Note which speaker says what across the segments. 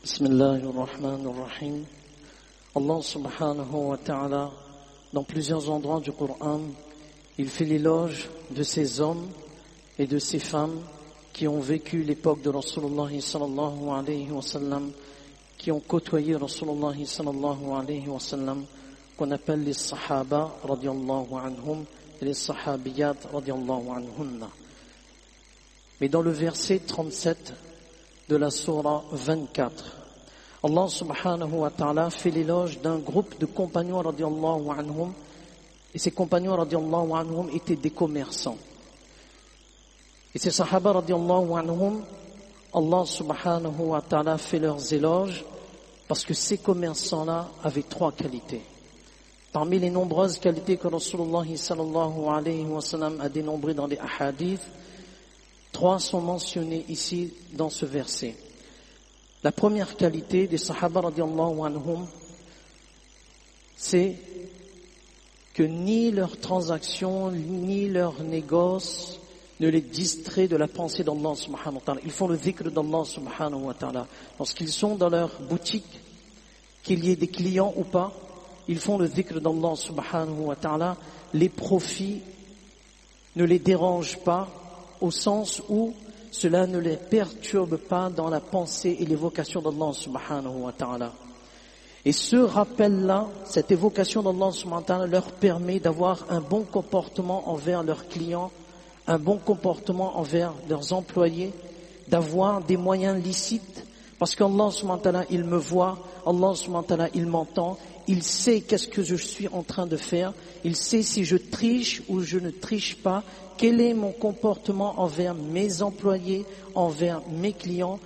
Speaker 1: Bismillahirrahmanirrahim. Allah subhanahu wa ta'ala, dans plusieurs endroits du Coran, il fait l'éloge de ces hommes et de ces femmes qui ont vécu l'époque de Rasulullah sallallahu alayhi wa sallam, qui ont côtoyé Rasulullah sallallahu alayhi wa sallam, qu'on appelle les Sahaba radiyallahu anhum et les Sahabiyat radiyallahu anhunna. Mais dans le verset 37 de la sourate 24, Allah subhanahu wa ta'ala fait l'éloge d'un groupe de compagnons radiyallahu anhum, et ces compagnons radiyallahu anhum étaient des commerçants. Et ces sahaba radiyallahu anhum, Allah subhanahu wa ta'ala fait leurs éloges parce que ces commerçants-là avaient trois qualités. Parmi les nombreuses qualités que Rasulullah sallallahu alayhi wa sallam a dénombrées dans les ahadiths, trois sont mentionnées ici dans ce verset. La première qualité des sahaba radiyallahu anhum, c'est que ni leurs transactions, ni leurs négoces ne les distraient de la pensée d'Allah subhanahu wa ta'ala. Ils font le dhikr d'Allah subhanahu wa ta'ala. Lorsqu'ils sont dans leur boutique, qu'il y ait des clients ou pas, ils font le dhikr d'Allah subhanahu wa ta'ala. Les profits ne les dérangent pas, au sens où cela ne les perturbe pas dans la pensée et l'évocation d'Allah subhanahu wa ta'ala. Et ce rappel-là, cette évocation d'Allah subhanahu wa ta'ala leur permet d'avoir un bon comportement envers leurs clients, un bon comportement envers leurs employés, d'avoir des moyens licites, parce qu'Allah subhanahu wa ta'ala, il me voit, Allah subhanahu wa ta'ala, il m'entend, il sait qu'est-ce que je suis en train de faire, il sait si je triche ou je ne triche pas, quel est mon comportement envers mes employés, envers mes clients.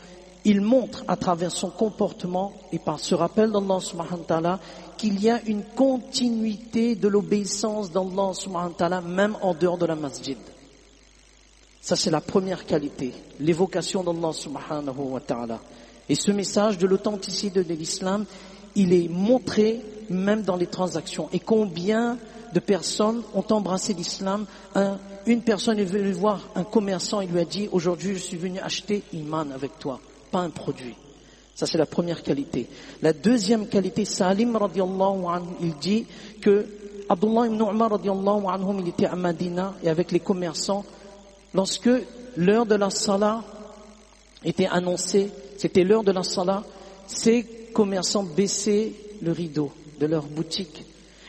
Speaker 1: Il montre à travers son comportement et par ce rappel d'Allah subhanahu wa ta'ala qu'il y a une continuité de l'obéissance d'Allah subhanahu wa ta'ala même en dehors de la masjid. Ça c'est la première qualité, l'évocation d'Allah subhanahu wa ta'ala. Et ce message de l'authenticité de l'islam, il est montré même dans les transactions. Et combien de personnes ont embrassé l'islam? Une personne est venue voir un commerçant, il lui a dit, aujourd'hui je suis venu acheter iman avec toi, pas un produit. Ça c'est la première qualité. La deuxième qualité, Salim radiallahu anhu, il dit que Abdullah ibn Umar radiallahu anhu, il était à Madina et avec les commerçants, lorsque l'heure de la salat était annoncée, c'était l'heure de la salat, ces commerçants baissaient le rideau de leur boutique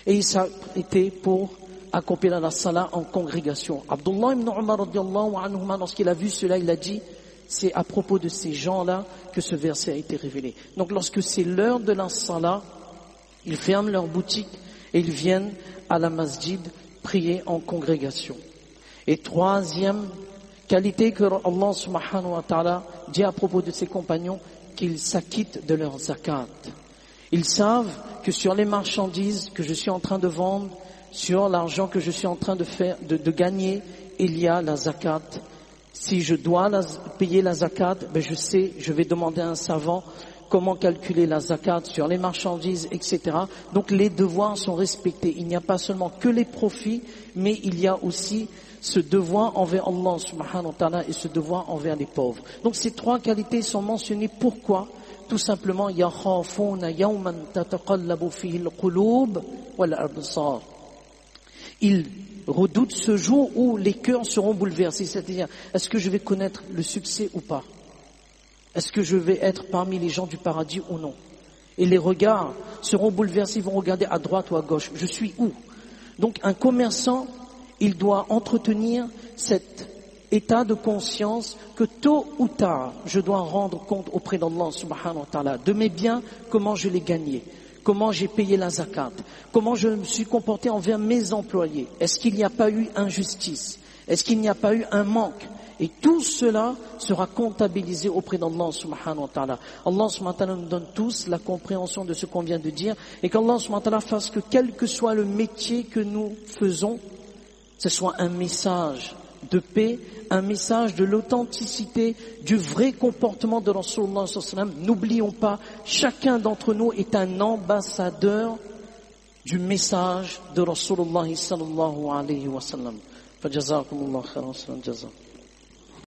Speaker 1: et ils s'arrêtaient pour accomplir la salat en congrégation. Abdullah ibn Umar radiallahu anhu, lorsqu'il a vu cela, il a dit, c'est à propos de ces gens-là que ce verset a été révélé. Donc lorsque c'est l'heure de la salat, ils ferment leur boutique et ils viennent à la masjid prier en congrégation. Et troisième qualité que Allah subhanahu wa ta'ala dit à propos de ses compagnons, qu'ils s'acquittent de leur zakat. Ils savent que sur les marchandises que je suis en train de vendre, sur l'argent que je suis en train de gagner, il y a la zakat. Si je dois payer la zakat, je sais, je vais demander à un savant comment calculer la zakat sur les marchandises, etc. Donc les devoirs sont respectés. Il n'y a pas seulement que les profits, mais il y a aussi ce devoir envers Allah subhanahu wa ta'ala et ce devoir envers les pauvres. Donc ces trois qualités sont mentionnées. Pourquoi? Tout simplement, yakhafuna yawman tataqallabu fihi al-qulub wal-absar. Ils redoutent ce jour où les cœurs seront bouleversés. C'est-à-dire, est-ce que je vais connaître le succès ou pas? Est-ce que je vais être parmi les gens du paradis ou non? Et les regards seront bouleversés, ils vont regarder à droite ou à gauche. Je suis où? Donc un commerçant, il doit entretenir cet état de conscience que tôt ou tard, je dois rendre compte auprès d'Allah subhanahu wa ta'ala de mes biens, comment je les gagnais, comment j'ai payé la zakat, comment je me suis comporté envers mes employés, est-ce qu'il n'y a pas eu injustice, est-ce qu'il n'y a pas eu un manque? Et tout cela sera comptabilisé auprès d'Allah subhanahu wa ta'ala. Allah subhanahu wa ta'ala nous donne tous la compréhension de ce qu'on vient de dire et qu'Allah subhanahu wa ta'ala fasse que quel que soit le métier que nous faisons, ce soit un message de paix, un message de l'authenticité, du vrai comportement de Rasulullah sallallahu alayhi wa sallam. N'oublions pas, chacun d'entre nous est un ambassadeur du message de Rasulullah sallallahu alayhi wa sallam. Fajazakumullah khairan, jaza.